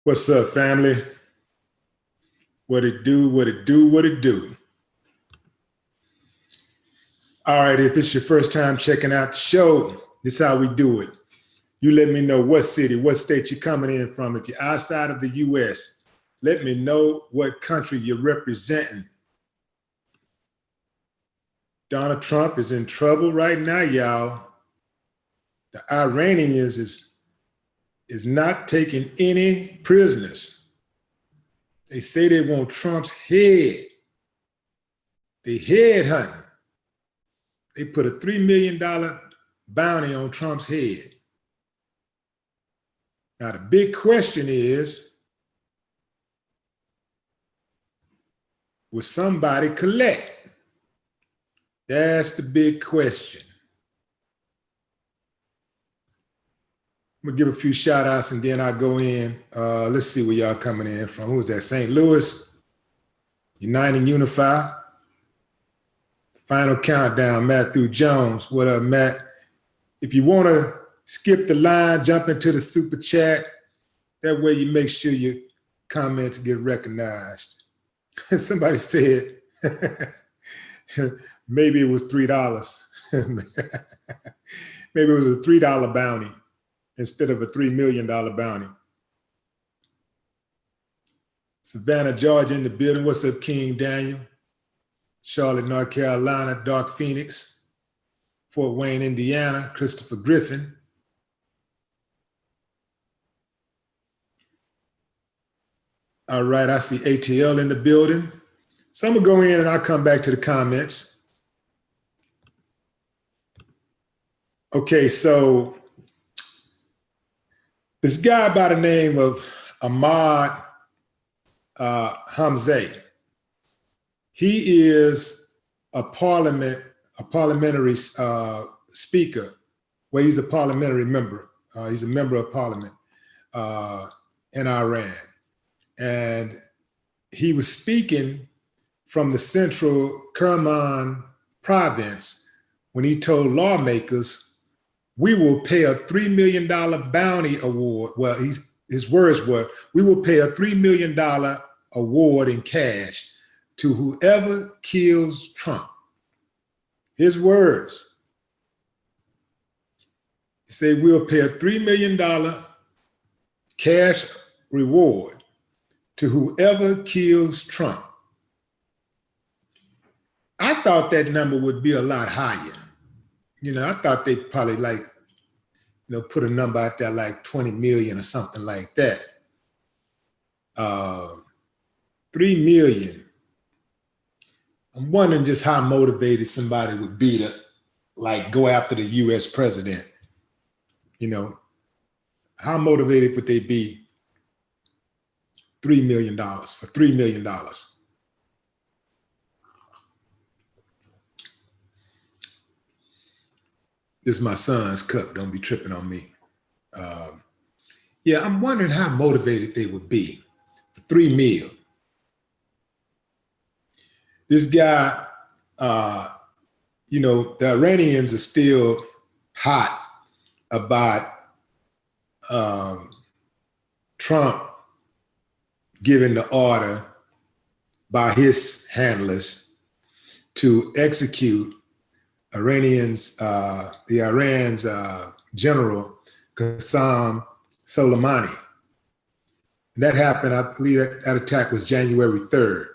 What's up, family? What it do, what it do, what it do. All right, if it's your first time checking out the show, this is how we do it. You let me know what city, what state you're coming in from. If you're outside of the US, let me know what country you're representing. Donald Trump is in trouble right now, y'all. The Iranians is not taking any prisoners. They say they want Trump's head. They head hunting. They put a $3 million bounty on Trump's head. Now, the big question is, will somebody collect? That's the big question. I'm gonna give a few shout outs and then I'll go in. Let's see where y'all coming in from. Who was that? St. Louis, Unite and Unify. Final countdown, Matthew Jones. What up, Matt? If you wanna skip the line, jump into the super chat. That way you make sure your comments get recognized. Somebody said, maybe it was $3. Maybe it was a $3 bounty instead of a $3 million bounty. Savannah, Georgia in the building. What's up, King Daniel? Charlotte, North Carolina, Dark Phoenix. Fort Wayne, Indiana, Christopher Griffin. All right, I see ATL in the building. So I'm gonna go in and I'll come back to the comments. Okay, so this guy by the name of Ahmad Hamzeh, he is a parliamentary speaker. Well, he's a parliamentary member. He's a member of parliament in Iran. And he was speaking from the central Kerman province when he told lawmakers, we will pay a $3 million bounty award. Well, his words were, we will pay a $3 million award in cash to whoever kills Trump. His words. He said, we'll pay a $3 million cash reward to whoever kills Trump. I thought that number would be a lot higher. You know, I thought they'd probably put a number out there like 20 million or something like that. 3 million. I'm wondering just how motivated somebody would be to go after the US president. You know, how motivated would they be? $3 million for $3 million. This is my son's cup. Don't be tripping on me. Yeah, I'm wondering how motivated they would be for $3 million. This guy, the Iranians are still hot about Trump giving the order by his handlers to execute Iran's general Qasem Soleimani. And that happened, I believe that attack was January 3rd.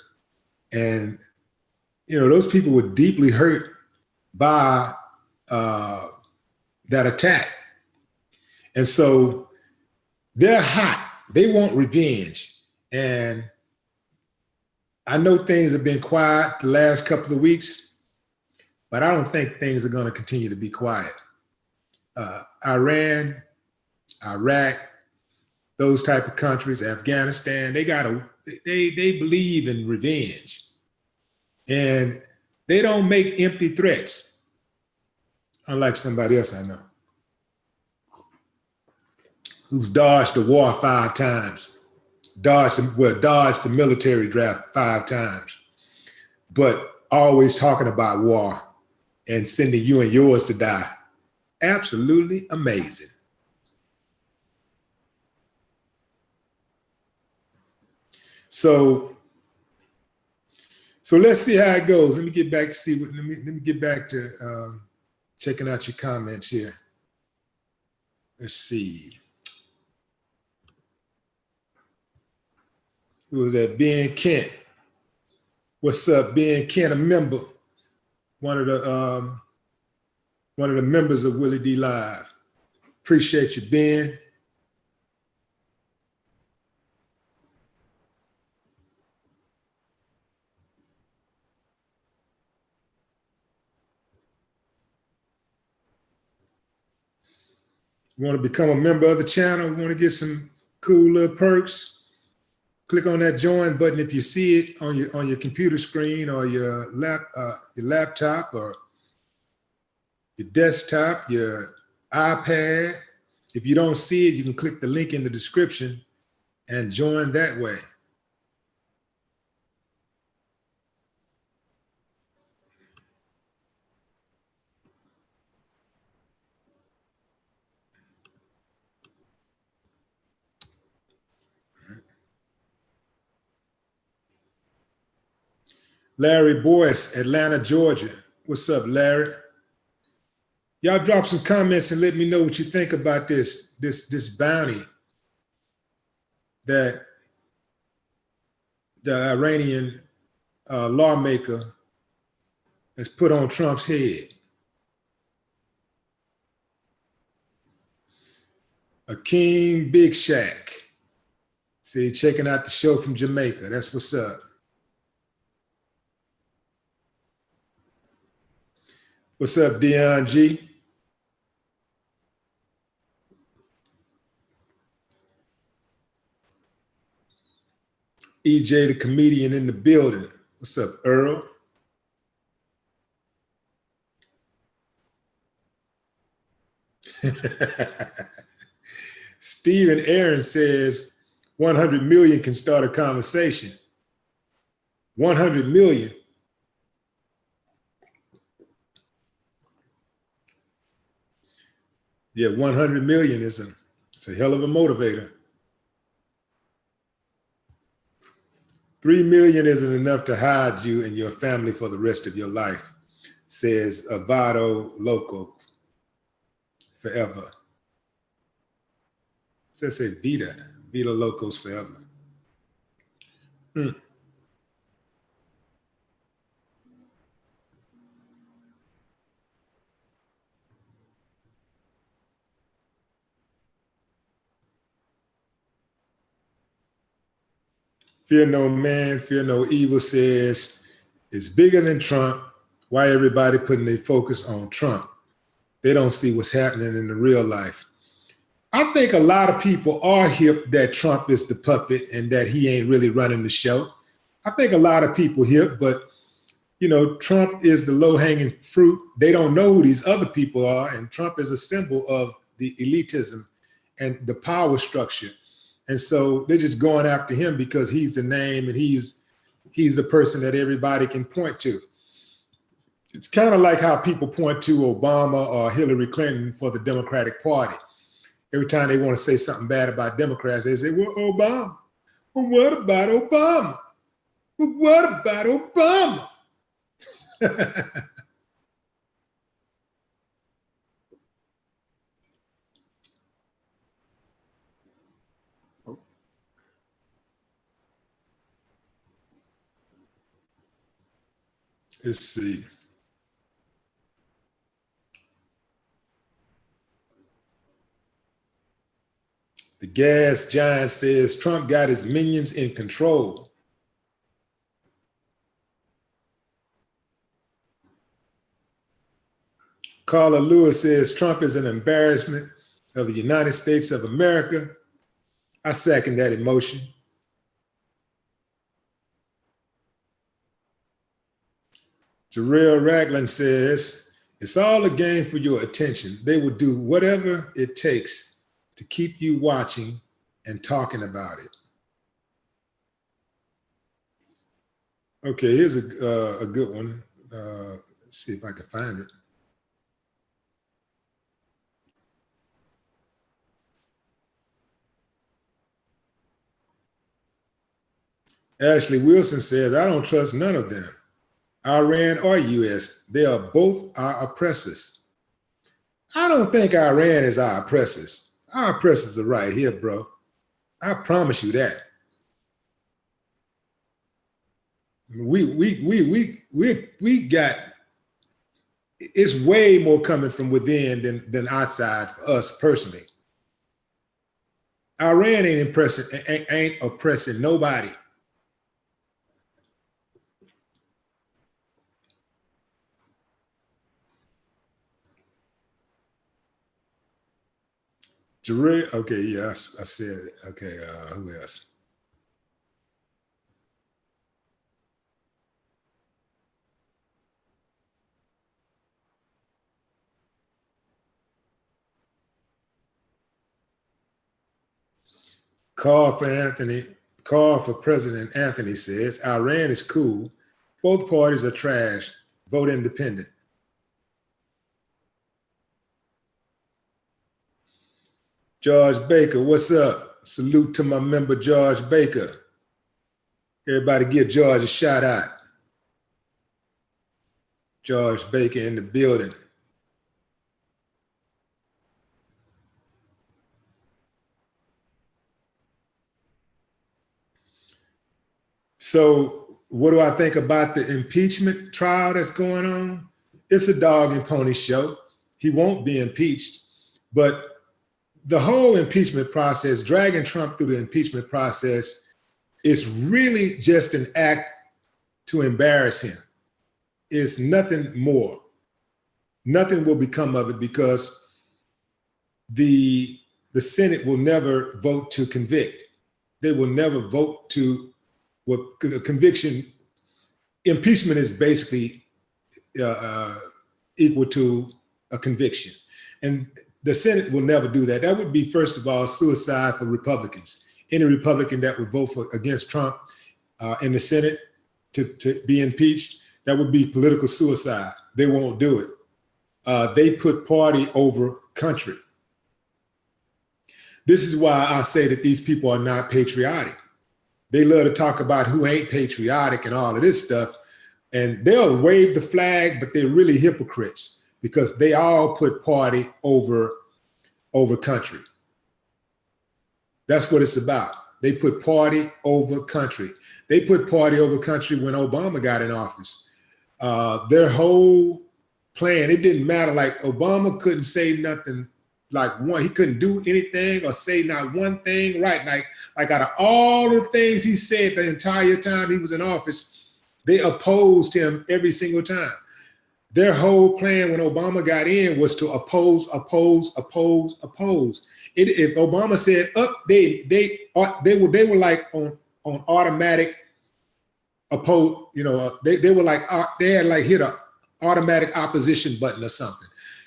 And, those people were deeply hurt by that attack. And so they're hot. They want revenge. And I know things have been quiet the last couple of weeks, but I don't think things are going to continue to be quiet. Iran, Iraq, those type of countries, Afghanistan, they believe in revenge. And they don't make empty threats, unlike somebody else I know, who's dodged the war 5 times, dodged the military draft 5 times, but always talking about war and sending you and yours to die. Absolutely amazing. So let's see how it goes. Let me get back to see what. Let me get back to checking out your comments here. Let's see. Who was that? Ben Kent. What's up, Ben Kent? A member, one of the members of Willie D Live. Appreciate you, Ben. Want to become a member of the channel? Want to get some cool little perks? Click on that join button if you see it on your computer screen or your laptop or your desktop, your iPad. If you don't see it, you can click the link in the description and join that way. Larry Boyce, Atlanta, Georgia. What's up, Larry? Y'all drop some comments and let me know what you think about this bounty that the Iranian lawmaker has put on Trump's head. Akeem Big Shack. See, checking out the show from Jamaica. That's what's up. What's up, Dion G? EJ, the comedian in the building. What's up, Earl? Stephen Aaron says 100 million can start a conversation. 100 million. Yeah, 100 million is it's a hell of a motivator. 3 million isn't enough to hide you and your family for the rest of your life, says Avado Loco. Forever. Says say Vita Locos forever. Fear no man, fear no evil says it's bigger than Trump. Why everybody putting their focus on Trump? They don't see what's happening in the real life. I think a lot of people are hip that Trump is the puppet and that he ain't really running the show. I think a lot of people hip, but you know, Trump is the low-hanging fruit. They don't know who these other people are, and Trump is a symbol of the elitism and the power structure. And so they're just going after him because he's the name and he's the person that everybody can point to. It's kind of like how people point to Obama or Hillary Clinton for the Democratic Party. Every time they want to say something bad about Democrats, they say, well, Obama. Well, what about Obama? Well, what about Obama? Let's see. The gas giant says Trump got his minions in control. Carla Lewis says Trump is an embarrassment of the United States of America. I second that emotion. Jarrell Ragland says, it's all a game for your attention. They will do whatever it takes to keep you watching and talking about it. Okay, here's a good one. Let's see if I can find it. Ashley Wilson says, I don't trust none of them, Iran or US. They are both our oppressors. I don't think Iran is our oppressors. Our oppressors are right here, bro. I promise you that. We got, it's way more coming from within than outside for us personally. Iran ain't oppressing nobody. Jarrell, okay, yeah, I said it. Okay, who else? Call for President Anthony says, Iran is cool. Both parties are trash. Vote independent. George Baker, what's up? Salute to my member, George Baker. Everybody give George a shout out. George Baker in the building. So what do I think about the impeachment trial that's going on? It's a dog and pony show. He won't be impeached, but the whole impeachment process, dragging Trump through the impeachment process, is really just an act to embarrass him. It's nothing more. Nothing will become of it because the Senate will never vote to convict. They will never vote to what conviction. Impeachment is basically equal to a conviction. And the Senate will never do that. That would be, first of all, suicide for Republicans. Any Republican that would vote against Trump in the Senate to be impeached, that would be political suicide. They won't do it. They put party over country. This is why I say that these people are not patriotic. They love to talk about who ain't patriotic and all of this stuff. And they'll wave the flag, but they're really hypocrites because they all put party over country. That's what it's about. They put party over country. They put party over country when Obama got in office. Their whole plan, it didn't matter. Like Obama couldn't say nothing he couldn't do anything or say not one thing right. Like out of all the things he said the entire time he was in office, they opposed him every single time. Their whole plan when Obama got in was to oppose. If Obama said up, they were like on automatic oppose. They were like they had like hit a automatic opposition button or something.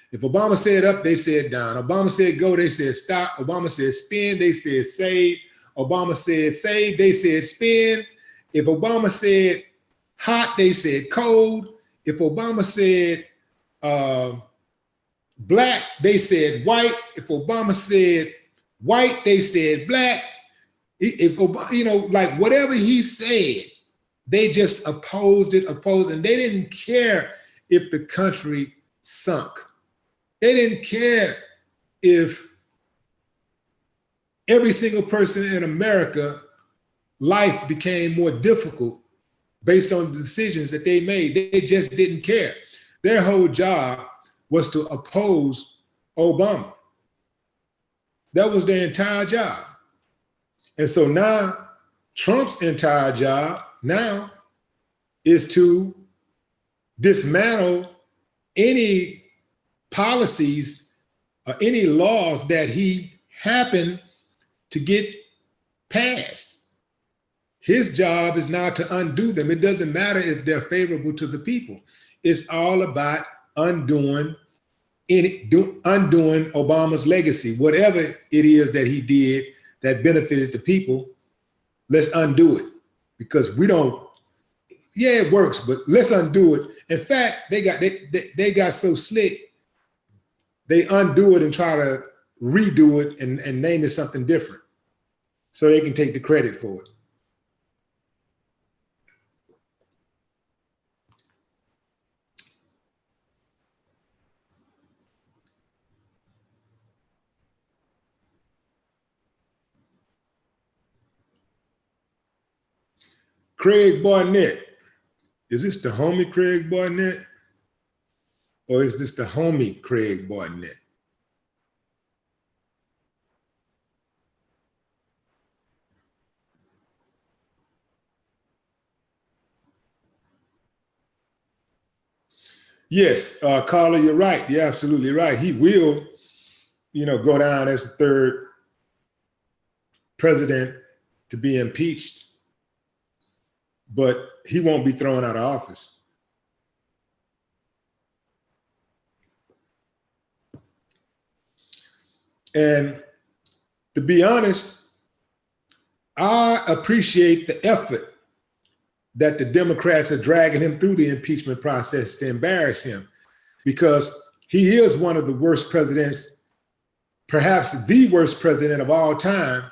If Obama said up, they said down. Obama said go, they said stop. Obama said spin, they said save. Obama said save, they said spin. If Obama said hot, they said cold. If Obama said black, they said white. If Obama said white, they said black. If Obama, like whatever he said, they just opposed, and they didn't care if the country sunk. They didn't care if every single person in America, life became more difficult based on the decisions that they made. They just didn't care. Their whole job was to oppose Obama. That was their entire job. And so now Trump's entire job now is to dismantle any policies or any laws that he happened to get passed. His job is now to undo them. It doesn't matter if they're favorable to the people. It's all about undoing Obama's legacy. Whatever it is that he did that benefited the people, let's undo it. Because we don't, yeah, it works, but let's undo it. In fact, they got so slick, they undo it and try to redo it and name it something different so they can take the credit for it. Craig Barnett. Is this the homie Craig Barnett? Or is this the homie Craig Barnett? Yes, Carla, you're right. You're absolutely right. He will, go down as the third president to be impeached, but he won't be thrown out of office. And to be honest, I appreciate the effort that the Democrats are dragging him through the impeachment process to embarrass him, because he is one of the worst presidents, perhaps the worst president of all time.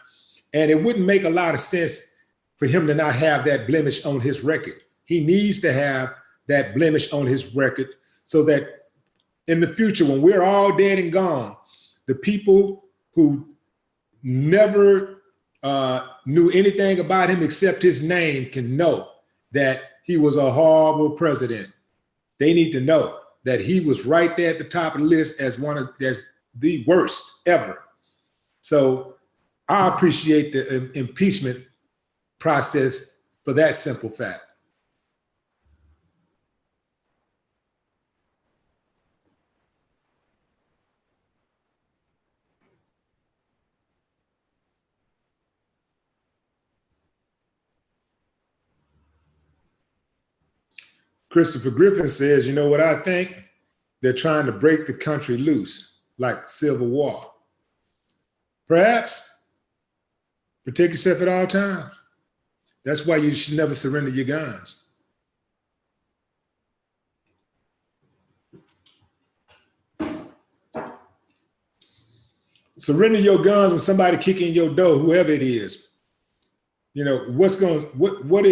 And it wouldn't make a lot of sense for him to not have that blemish on his record. He needs to have that blemish on his record so that in the future, when we're all dead and gone, the people who never knew anything about him except his name can know that he was a horrible president. They need to know that he was right there at the top of the list as the worst ever. So I appreciate the impeachment process for that simple fact. Christopher Griffin says, you know what I think? They're trying to break the country loose like Civil War. Perhaps. Protect yourself at all times. That's why you should never surrender your guns. Surrender your guns and somebody kick in your door, whoever it is. What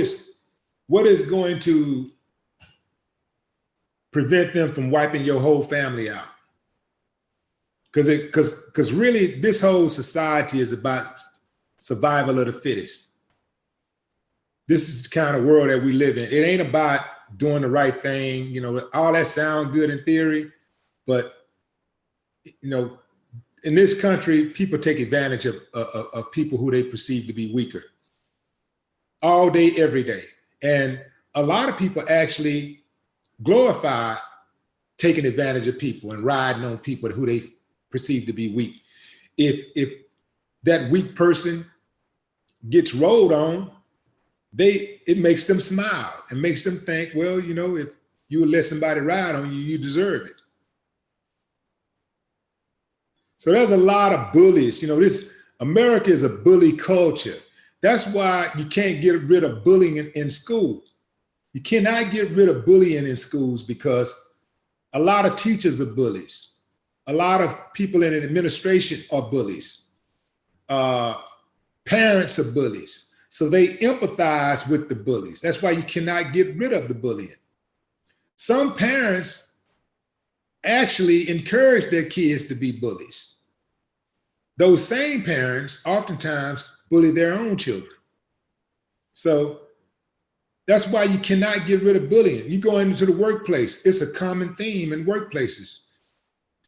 is going to prevent them from wiping your whole family out? Because really this whole society is about survival of the fittest. This is the kind of world that we live in. It ain't about doing the right thing. All that sound good in theory, but in this country, people take advantage of people who they perceive to be weaker all day, every day. And a lot of people actually glorify taking advantage of people and riding on people who they perceive to be weak. If that weak person gets rolled on, it makes them smile and makes them think, well, if you would let somebody ride on you, you deserve it. So there's a lot of bullies. America is a bully culture. That's why you can't get rid of bullying in school. You cannot get rid of bullying in schools because a lot of teachers are bullies. A lot of people in administration are bullies. Parents are bullies. So they empathize with the bullies. That's why you cannot get rid of the bullying. Some parents actually encourage their kids to be bullies. Those same parents oftentimes bully their own children. So that's why you cannot get rid of bullying. You go into the workplace, it's a common theme in workplaces.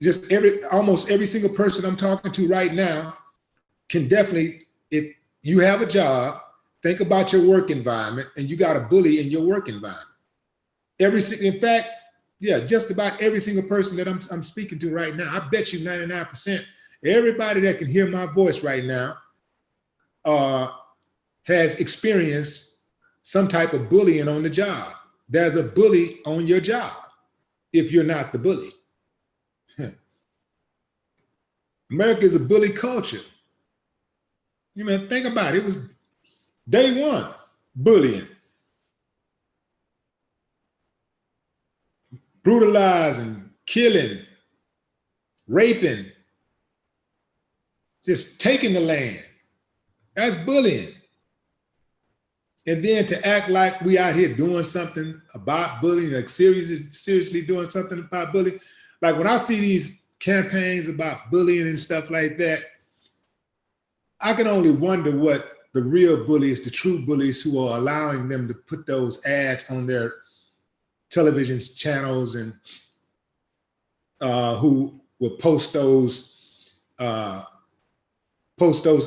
Just almost every single person I'm talking to right now can definitely, if you have a job, think about your work environment and you got a bully in your work environment. In fact, just about every single person that I'm speaking to right now, I bet you 99%, everybody that can hear my voice right now has experienced some type of bullying on the job. There's a bully on your job if you're not the bully. America is a bully culture. Think about it. It was day one, bullying. Brutalizing, killing, raping, just taking the land. That's bullying. And then to act like we out here doing something about bullying, like seriously doing something about bullying. Like when I see these campaigns about bullying and stuff like that, I can only wonder what the real bullies, the true bullies who are allowing them to put those ads on their television channels and who will post those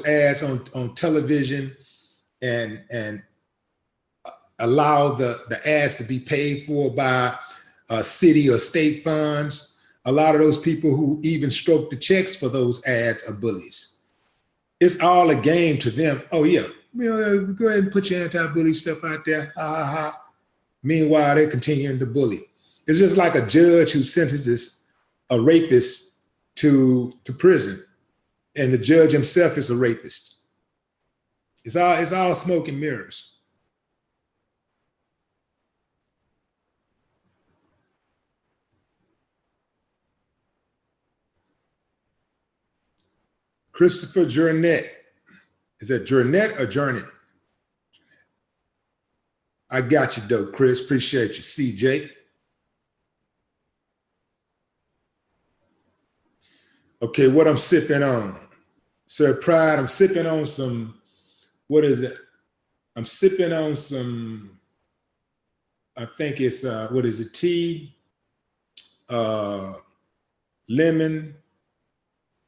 ads on television and allow the ads to be paid for by city or state funds. A lot of those people who even stroke the checks for those ads are bullies. It's all a game to them. Oh yeah, go ahead and put your anti-bully stuff out there. Ha ha ha. Meanwhile, they're continuing to bully. It's just like a judge who sentences a rapist to prison, and the judge himself is a rapist. It's all smoke and mirrors. Christopher Jurnett. Is that Jurnett or Jurnett? I got you, though, Chris. Appreciate you. CJ. Okay, what I'm sipping on. Sir Pride, I'm sipping on some, what is it? I'm sipping on some, I think it's, what is it, tea, lemon,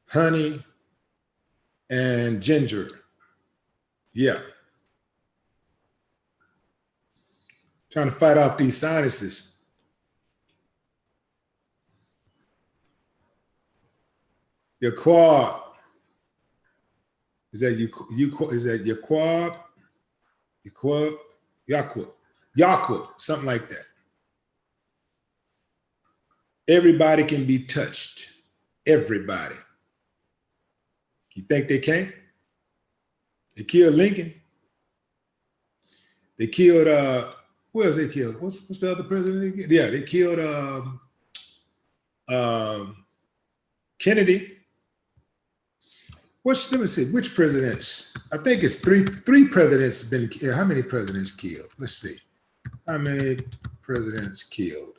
honey, and ginger. Yeah. Trying to fight off these sinuses. Your quad. Is that you? Is that your quad? Your quad? Yaqub, something like that. Everybody can be touched. Everybody. You think they can't? They killed Lincoln. They killed, who else they killed? What's the other president? Yeah, they killed Kennedy. Let me see, which presidents? I think it's three presidents been killed. How many presidents killed? Let's see. How many presidents killed?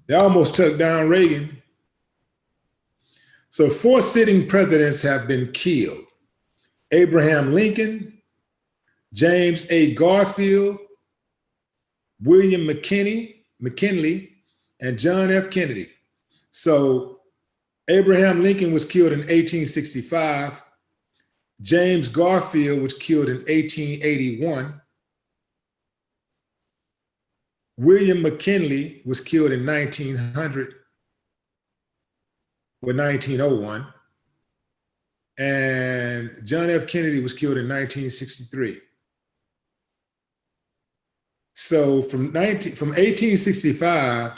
They almost took down Reagan. So 4 sitting presidents have been killed. Abraham Lincoln, James A. Garfield, William McKinley, and John F. Kennedy. So Abraham Lincoln was killed in 1865. James Garfield was killed in 1881. William McKinley was killed in 1900 or 1901. And John F. Kennedy was killed in 1963. So from 1865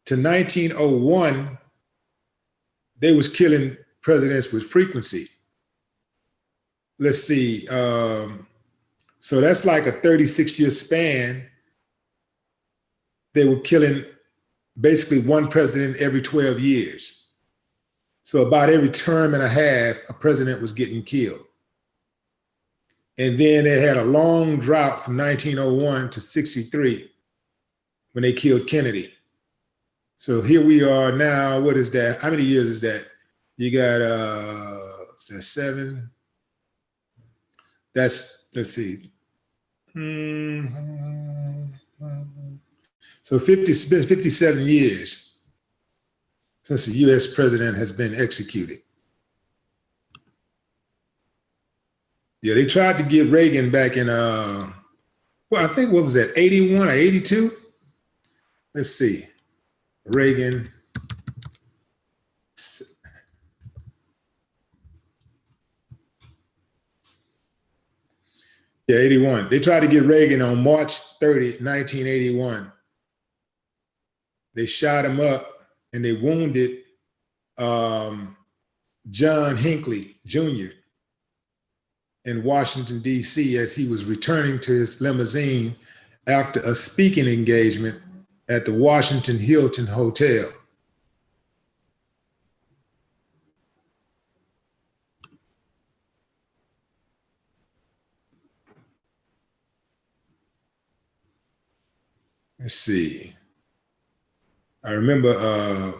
to 1901, they was killing presidents with frequency. Let's see. So that's like a 36-year span. They were killing basically one president every 12 years. So about every term and a half, a president was getting killed. And then they had a long drought from 1901 to 63 when they killed Kennedy. So here we are now. What is that? How many years is that? You got, what's that, 7? That's, let's see. So it's been 57 years since the US president has been executed. Yeah, they tried to get Reagan back in, well, I think, what was that, 81 or 82? Let's see, Reagan. Yeah, 81. They tried to get Reagan on March 30, 1981. They shot him up and they wounded John Hinckley Jr. in Washington, D.C. as he was returning to his limousine after a speaking engagement at the Washington Hilton Hotel. Let's see. I remember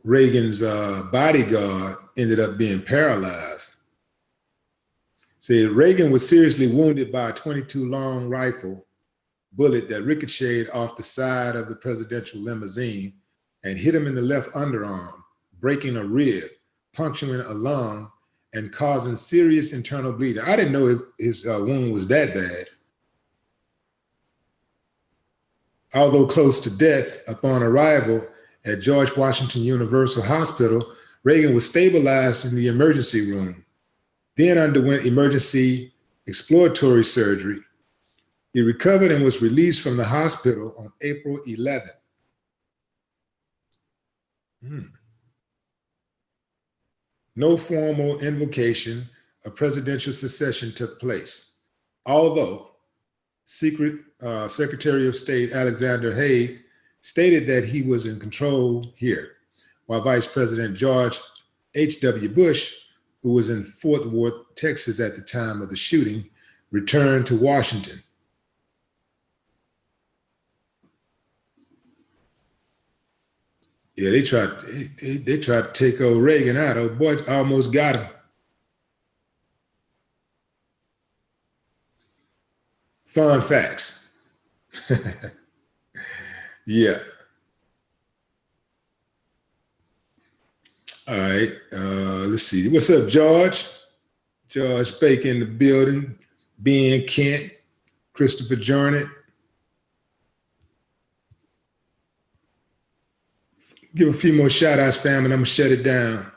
Reagan's bodyguard ended up being paralyzed. See, Reagan was seriously wounded by a .22 long rifle bullet that ricocheted off the side of the presidential limousine and hit him in the left underarm, breaking a rib, puncturing a lung, and causing serious internal bleeding. I didn't know his wound was that bad. Although close to death, upon arrival at George Washington Universal Hospital, Reagan was stabilized in the emergency room, then underwent emergency exploratory surgery. He recovered and was released from the hospital on April 11th. No formal invocation of presidential succession took place, although Secretary of State Alexander Haig stated that he was in control here, while Vice President George H.W. Bush, who was in Fort Worth, Texas at the time of the shooting, returned to Washington. Yeah, they tried to take old Reagan out. Oh boy, almost got him. Fun facts. Yeah. All right. Let's see. What's up, George? George Baker in the building. Ben Kent, Christopher Jornet. Give a few more shout outs, fam, and I'm gonna shut it down.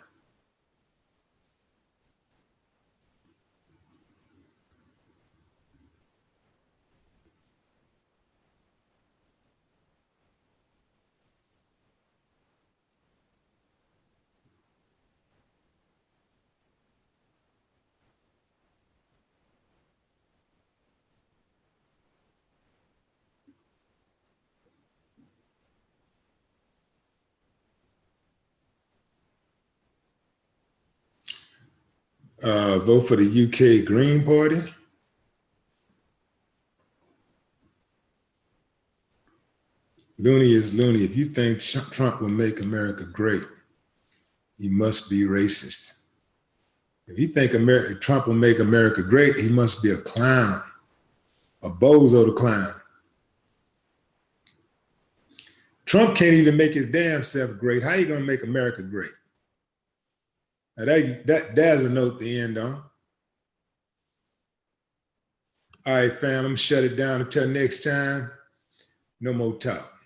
Vote for the UK Green Party. Looney is loony. If you think Trump will make America great, you must be racist. If you think Trump will make America great, he must be a clown, a bozo the clown. Trump can't even make his damn self great. How are you going to make America great? Now that's a note to end on. All right, fam, I'm going to shut it down until next time. No more talk.